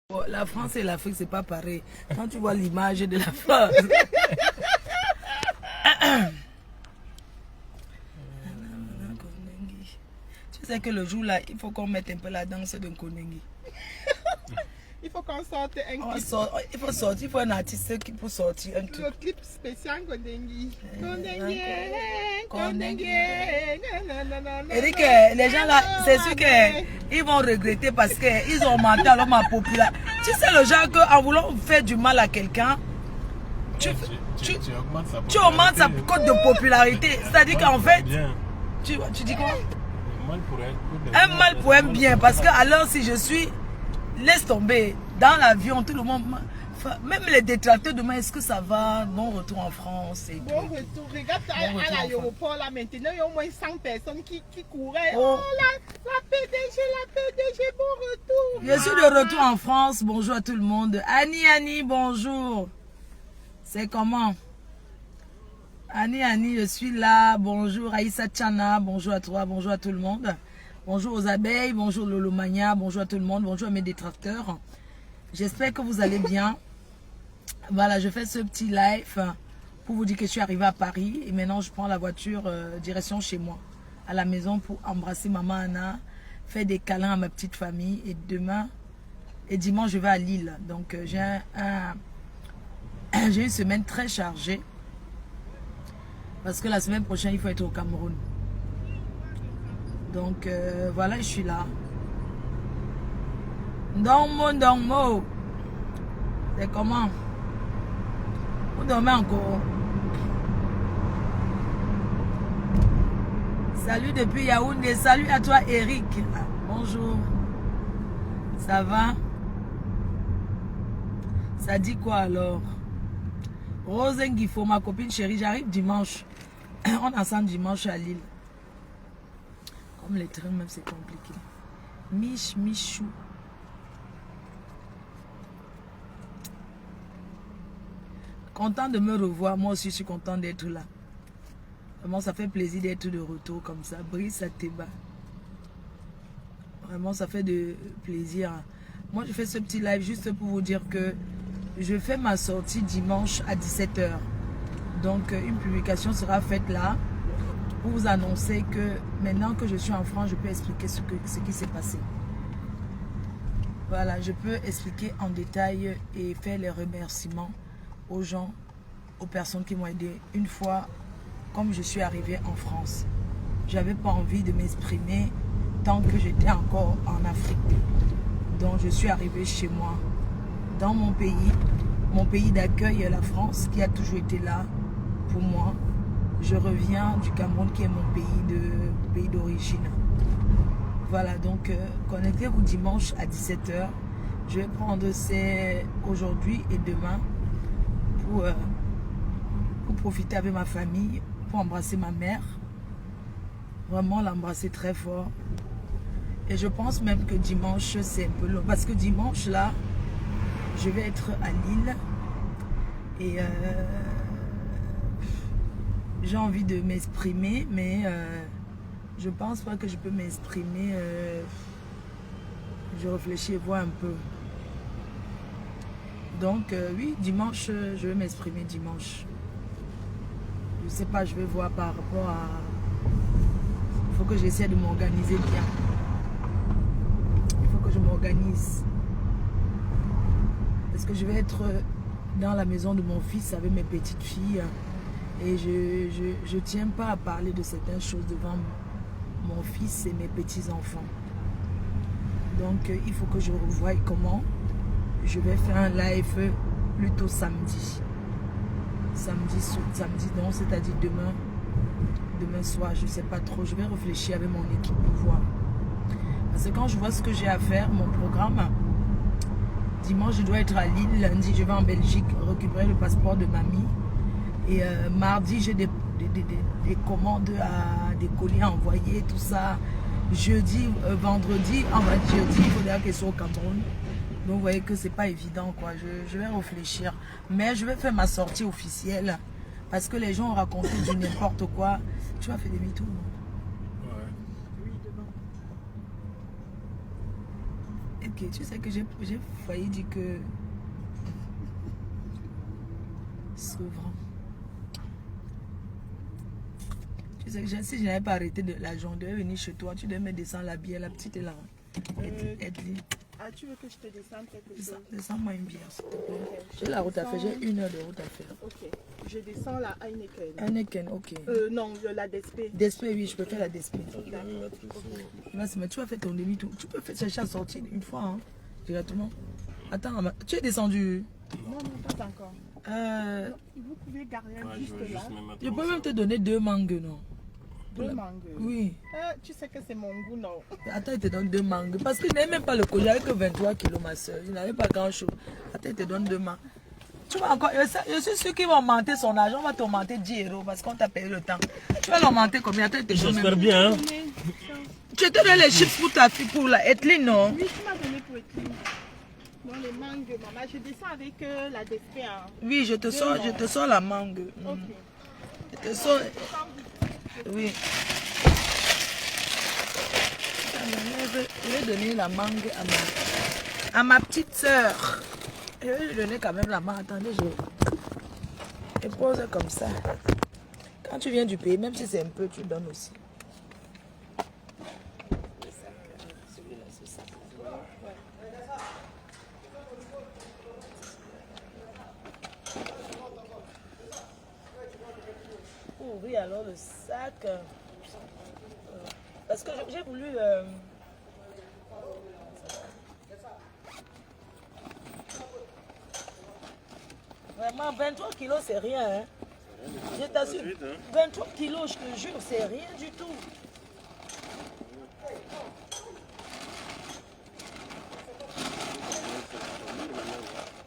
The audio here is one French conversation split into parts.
Bon, la France et l'Afrique, c'est pas pareil. Quand tu vois l'image de la France. Tu sais que le jour là, il faut qu'on mette un peu la danse de Konengi. Il faut qu'on sorte un clip. Il faut sortir, il faut un artiste qui peut sortir un truc. Le clip spécial Kondengi. Eric, les gens là, c'est sûr qu'ils vont regretter parce qu'ils ont augmenté alors ma popularité. Tu sais le genre qu'en voulant faire du mal à quelqu'un, tu augmentes sa cote de popularité. C'est-à-dire qu'en fait, tu dis quoi? Un mal pour un bien. Parce que alors si je suis, laisse tomber, dans l'avion, tout le monde... Même les détracteurs demain, est-ce que ça va? Bon retour en France. Et bon retour. Regarde à l'aéroport là maintenant, il y a au moins 100 personnes qui couraient. Oh, la PDG, bon retour. Je suis de retour en France. Bonjour à tout le monde. Annie, bonjour. C'est comment? Annie, je suis là. Bonjour Aïssa Tchana. Bonjour à toi. Bonjour à tout le monde. Bonjour aux abeilles. Bonjour Lolo Mania. Bonjour à tout le monde. Bonjour à mes détracteurs. J'espère que vous allez bien. Voilà, je fais ce petit live pour vous dire que je suis arrivée à Paris. Et maintenant, je prends la voiture direction chez moi, à la maison, pour embrasser maman Anna, faire des câlins à ma petite famille. Et demain et dimanche, je vais à Lille. Donc, j'ai une semaine très chargée. Parce que la semaine prochaine, il faut être au Cameroun. Donc, voilà, je suis là. Ndongmo. C'est comment? Vous dormez encore? Salut depuis Yaoundé. Salut à toi Eric. Bonjour. Ça va? Ça dit quoi alors? Rose Nguifo, ma copine chérie, j'arrive dimanche. On est ensemble dimanche à Lille. Comme les trains même c'est compliqué. Michou. Content de me revoir, moi aussi je suis content d'être là. Vraiment ça fait plaisir d'être de retour comme ça. Brice Ateba. Vraiment ça fait de plaisir. Moi je fais ce petit live juste pour vous dire que je fais ma sortie dimanche à 17 h. Donc une publication sera faite là pour vous annoncer que maintenant que je suis en France, je peux expliquer ce qui s'est passé. Voilà, je peux expliquer en détail et faire les remerciements aux gens, aux personnes qui m'ont aidé. Une fois, comme je suis arrivée en France, j'avais pas envie de m'exprimer tant que j'étais encore en Afrique. Donc je suis arrivée chez moi, dans mon pays d'accueil, la France, qui a toujours été là pour moi. Je reviens du Cameroun, qui est mon pays d'origine. Voilà, donc connectez-vous dimanche à 17 h. Je vais prendre aujourd'hui et demain pour profiter avec ma famille, pour embrasser ma mère, vraiment l'embrasser très fort. Et je pense même que dimanche c'est un peu long, parce que dimanche là je vais être à Lille et j'ai envie de m'exprimer, mais je pense pas que je peux m'exprimer. Je réfléchis et vois un peu. Donc oui, dimanche, je vais m'exprimer dimanche. Je sais pas, je vais voir par rapport à... Il faut que j'essaie de m'organiser bien. Il faut que je m'organise. Parce que je vais être dans la maison de mon fils avec mes petites filles. Et je tiens pas à parler de certaines choses devant mon fils et mes petits-enfants. Donc il faut que je revoie comment je vais faire un live plutôt samedi. Samedi donc, c'est-à-dire demain soir, je sais pas trop. Je vais réfléchir avec mon équipe pour voir. Parce que quand je vois ce que j'ai à faire, mon programme, dimanche je dois être à Lille, lundi je vais en Belgique récupérer le passeport de mamie. Et mardi j'ai des commandes, des colis à envoyer, tout ça. Jeudi, vendredi, jeudi, il faudra qu'ils soient au Cameroun. Donc vous voyez que c'est pas évident quoi. Je vais réfléchir. Mais je vais faire ma sortie officielle. Parce que les gens ont raconté du n'importe quoi. Tu vas faire demi-tour? Ouais. Oui, devant. Et Ok, tu sais que j'ai failli dire que... Souvent. Tu sais que si je n'avais pas arrêté de l'argent, je devais venir chez toi, tu devais me descendre la bière, la petite est là. Ah, tu veux que je te descende quelque chose? Descends-moi une bière, s'il te plaît. Okay, J'ai la route à faire, j'ai 1 heure de route à faire. Ok, je descends la Heineken. Heineken, ok. Non, la Despé. Despé, oui, je peux faire la Despé. Okay. Mais tu vas faire ton demi-tour. Tu peux chercher à sortir une fois, hein, directement. Attends, tu es descendu? Non, non, pas encore. Vous pouvez garder juste là. Je peux même te donner 2 mangues, non? 2 mangues? Oui. Tu sais que c'est mon goût, non? Attends, il te donne 2 mangues. Parce qu'il n'avait même pas le collier, j'avais que 23 kilos, ma soeur. Il n'avait pas grand-chose. Attends, il te donne 2 mangues. Tu vas encore, je suis sûr qu'il va augmenter son argent, on va t'augmenter 10 euros parce qu'on t'a payé le temps. Tu vas l'augmenter combien? Attends, il te donne. J'espère bien. Hein? Tu te donnes les chips pour ta fille, pour la Etlin, non? Oui, tu m'as donné pour Etlin. Non, les mangues, maman. Je descends avec la Despé. Hein. Oui, je te sors la mangue. Ok. Je te sors. Oui. Je vais donner la mangue à ma petite soeur. Je vais lui donner quand même la mangue. Attendez, je pose comme ça. Quand tu viens du pays, même si c'est un peu, tu donnes aussi. Ouvrir alors le sac. Parce que j'ai voulu... Vraiment, 23 kilos, c'est rien. Hein? Je t'assure. 23 kilos, je te jure, c'est rien du tout.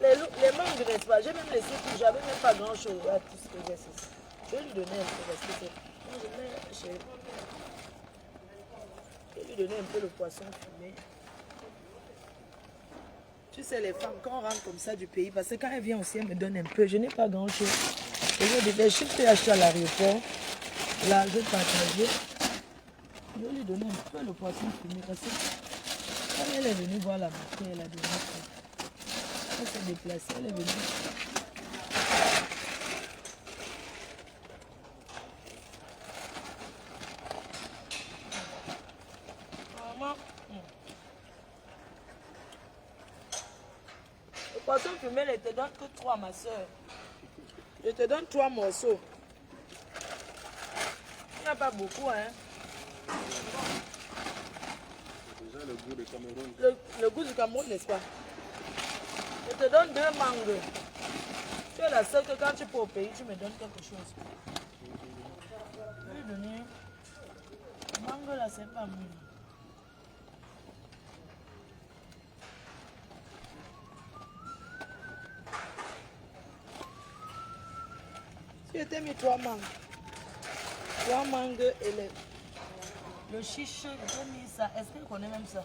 Les mangues, n'est-ce pas? J'ai même laissé tout. J'avais même pas grand-chose. Ah, tout ce que j'ai, c'est ça. Je vais lui donner un peu parce que c'est... Je vais lui donner un peu le poisson fumé. Tu sais, les femmes, quand on rentre comme ça du pays, parce que quand elle vient aussi, elle me donne un peu. Je n'ai pas grand-chose. Et je devais juste acheter à l'aéroport. Là, je vais partager. Je vais lui donner un peu le poisson fumé parce que quand elle est venue voir la bouteille, elle a donné ça. Elle s'est déplacée, elle est venue. Le poisson fumé, je te donne que 3, ma soeur. Je te donne 3 morceaux. Il n'y a pas beaucoup, hein. Déjà le goût du Cameroun. Le goût du Cameroun, n'est-ce pas? Je te donne 2 mangues. Tu es la seule que quand tu peux au pays, tu me donnes quelque chose. Je vais lui donner. Mangue là, c'est pas mieux. Si je t'ai mis 3 mangues. 3 mangues et le chiche, j'ai mis ça. Est-ce qu'elle connaît même ça?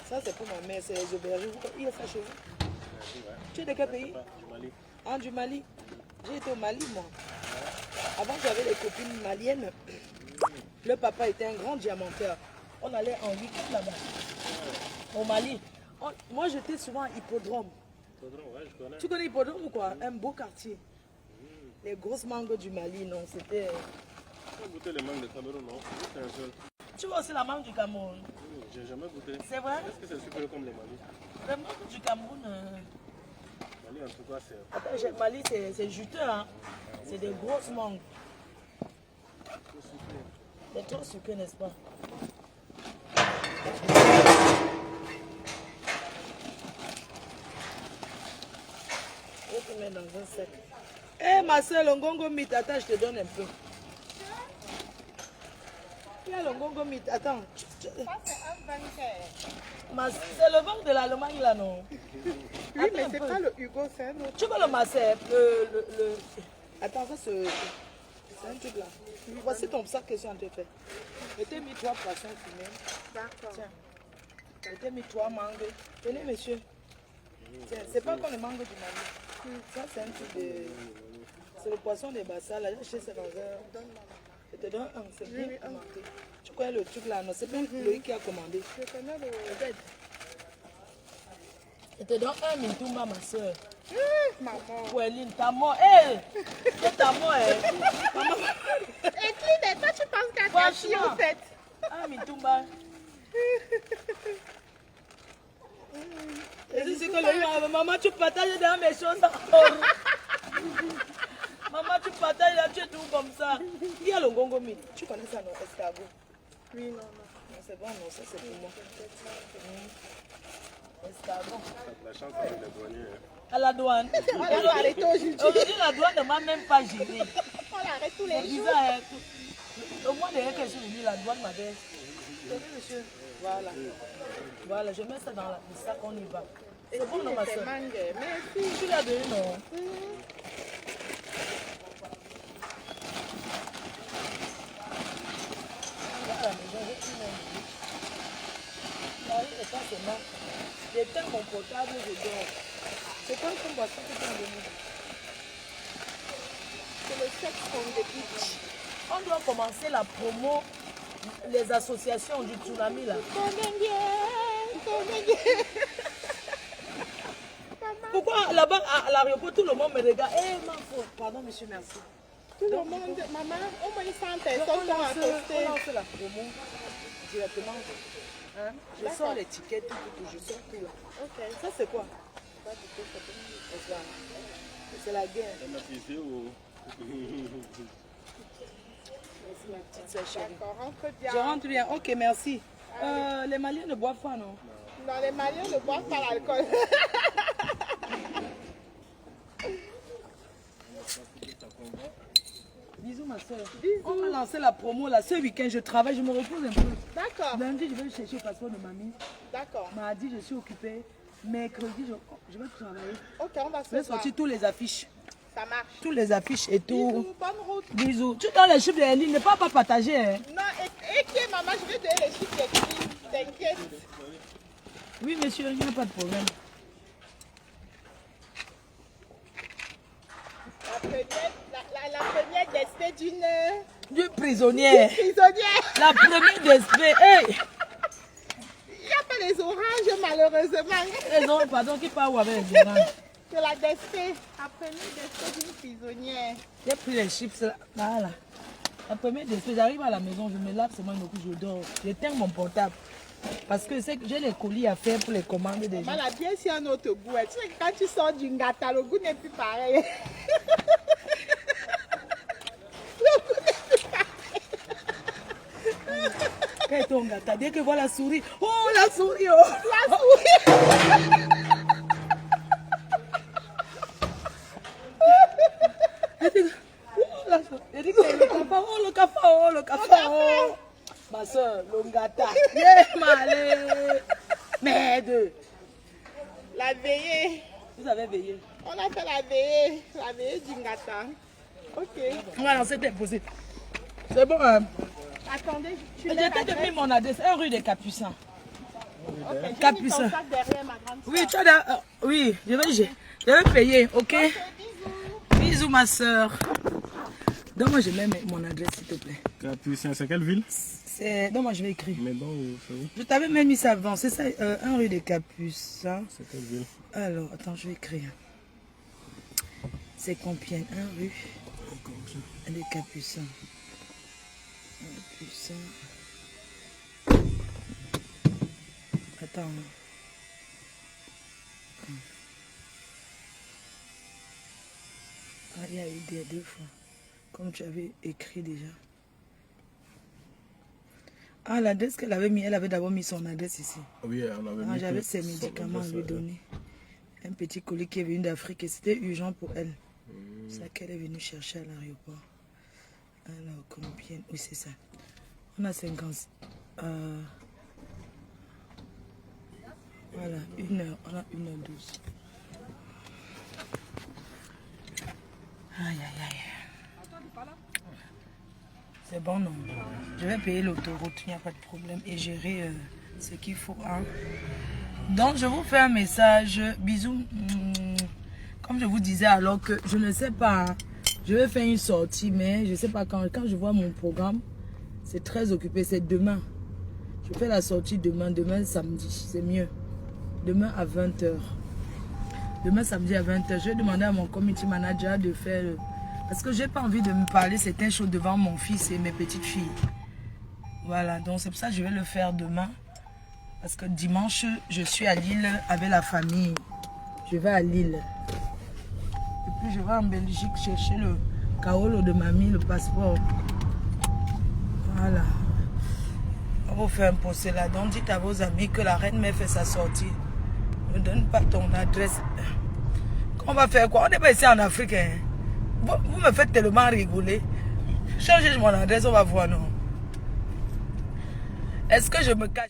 Ça, c'est pour ma mère, c'est les aubergines. Il est ça chez vous? Tu es de quel pays? Du Mali. Ah, du Mali. J'ai été au Mali, moi. Avant, j'avais des copines maliennes. Le papa était un grand diamanteur. On allait en week-end là-bas. Au Mali. Moi, j'étais souvent à Hippodrome. Hippodrome, ouais, je connais. Tu connais Hippodrome ou quoi? Un beau quartier. Les grosses mangues du Mali, non, c'était... Tu as goûté les mangues de Cameroun, non? C'est un seul. Tu vois aussi la mangue du Cameroun? J'ai jamais goûté. C'est vrai? Est-ce que c'est super comme les Mali? Les mangues du Cameroun... Mali, en tout cas, c'est... Attends, Mali, c'est juteux, hein? C'est des grosses mangues. C'est trop sucré, n'est-ce pas? Je vais te mettre dans un sac. Eh, ma soeur, le ngongo meat, attends, je te donne un peu. Il y a le ngongo meat, attends. Ça, c'est un banquet. C'est le ventre de l'Allemagne, là, non? Oui, mais c'est pas le Hugo, c'est un autre. Tu veux le masser? Attends, ça, c'est un truc là. Voici ton sac que je suis en train de faire. Je t'ai mis 3 poissons fumés. D'accord. Tiens. Je t'ai mis 3 mangues. Tenez, monsieur. C'est pas comme le mangue du Mali. Ça, c'est un truc de... C'est le poisson des bassins. Là, j'ai acheté ça dans un... Je te donne un, c'est bien commandé. Tu connais le truc là, non? C'est bien Loïc qui a commandé. Je connais le... Je te donne un mintoumba, ma soeur. Maman. Oueline, ta mort. Hé! C'est ta mort, hein. Maman. Et Cline, toi, tu penses qu'à ta fille, Franchement. en fait. Un mintoumba. Et c'est ce que le maman, tu partages dans mes choses encore. Maman, tu partages là, tu es tout comme ça. Il y a le gongomi. Tu connais ça, non? Escargot. Oui, non, non. Non, c'est bon, non, ça c'est pour moi. Escargot. La chance avec les douaniers. Hein. À la douane. On va arrêter aujourd'hui. Aujourd'hui, la douane ne m'a même pas géré. On l'arrête tous C'est les jours. bizarre, hein. Au moins, derrière que je suis venue, la douane m'avait. Tenez, monsieur. Voilà. Voilà, je mets ça dans le sac, on y va. Et C'est bon, non, ma soeur? Merci. Tu l'as donné, non? À la maison, j'ai pris mon lit. J'arrive et pas seulement. J'éteins mon portable, je dors. C'est quoi comme boisson que tu me donnes? C'est le sexe from the beach. On doit commencer la promo, les associations du tsunami là. Pourquoi là-bas à l'aéroport tout le monde me regarde? Eh, ma faute. Pardon, monsieur, merci. Tout le monde, maman, au moins 100 personnes On sont accostées. lance la promo directement. Hein? Je sors les tickets, tout, je sors tout là. Ok. Ça c'est quoi? C'est la guerre. On a pissé ou... Merci ma petite sœur chérie. D'accord, rentre bien. Je rentre bien. Ok, merci. Les Maliens ne boivent pas, non? Non, les Maliens ne boivent pas l'alcool. Bisous ma soeur. On va lancer la promo là. Ce week-end, je travaille, je me repose un peu. D'accord, Lundi, je vais chercher le passeport de mamie. d'accord. Mardi, je suis occupée. Mercredi, je vais travailler. Ok, on va Je vais se voir. sortir tous les affiches. Ça marche. Tous les affiches et tout. Bisous, bonne route. Bisous. Tu donnes les chiffres de Eline, ne pas partager. Hein. Non, et qui est maman, je vais donner les chiffres des filles. T'inquiète. Oui, monsieur, il n'y a pas de problème. La première d'espèce d'une Du prisonnier. prisonnière. La première d'esprit. Hey! Il n'y a pas les oranges, malheureusement. Les autres, pardon, qui parle avec les oranges. C'est la d'espèce. La première d'espèce d'une prisonnière. J'ai pris les chips là. Voilà. La première d'esprit, j'arrive à la maison, je me lave seulement une couche, je dors. J'éteins mon portable. Parce que c'est que j'ai les colis à faire pour les commandes des gens. Maman, la bien c'est un autre goût. Tu sais que quand tu sors du ngata, le goût n'est plus pareil. Le goût n'est plus pareil. Quand est ton gâteau, dès que voit la souris, oh la souris, oh La souris. Elle dit que le cafard, oh le cafard, oh le cafard, oh. Ma soeur, l'ongata. Yeah, malé. Merde. La veillée. Vous avez veillé. On a fait la veillée du ngata. Ok. On va lancer tes posés. C'est bon, hein. Attendez, tu J'ai l'as peut-être mis mon adresse, 1 rue des Capucins. Ok, j'ai mis ton Capucin. sac derrière ma grande Oui, sœur. tu as oui, je vais payer, ok? Ok, bisous. Bisous, ma soeur. Donne-moi, je mets mon adresse, s'il te plaît. Capucin, c'est quelle ville? Donne-moi, je vais écrire. Mais bon, c'est où? Je t'avais même mis ça avant, c'est ça, 1 rue des Capucins. C'est quelle ville? Alors, attends, je vais écrire. C'est Compiègne, 1 rue des Capucins. Capucins. Attends. Ah, il y a eu des 2 fois. Comme tu avais écrit déjà. Ah, l'adresse qu'elle avait mis, elle avait d'abord mis son adresse ici. Oui, on avait Ah, mis j'avais que ses son médicaments à adresse, lui donner. Un petit colis qui est venu d'Afrique et c'était urgent pour elle. C'est ça qu'elle est venue chercher à l'aéroport. Alors, combien? Oui, c'est ça. On a 50. Voilà, 1 heure. On a 1h12. Aïe, aïe, aïe. C'est bon, non? Je vais payer l'autoroute, il n'y a pas de problème. Et gérer ce qu'il faut. Hein. Donc, je vous fais un message. Bisous. Comme je vous disais, alors que je ne sais pas. Hein, je vais faire une sortie, mais je ne sais pas quand. Quand je vois mon programme, c'est très occupé. C'est demain. Je fais la sortie demain. Demain, samedi. C'est mieux. Demain à 20 h. Demain samedi à 20h, je vais demander à mon community manager de faire... Parce que j'ai pas envie de me parler certaines choses devant mon fils et mes petites filles. Voilà, donc c'est pour ça que je vais le faire demain. Parce que dimanche, je suis à Lille avec la famille. Je vais à Lille. Et puis je vais en Belgique chercher le kaolo de mamie, le passeport. Voilà. On va vous faire un procès là. Donc dites à vos amis que la reine m'a fait sa sortie. Ne donne pas ton adresse. On va faire quoi? On n'est pas ici en Afrique. Hein? Vous me faites tellement rigoler. Changez mon adresse, on va voir, non? Est-ce que je me cache?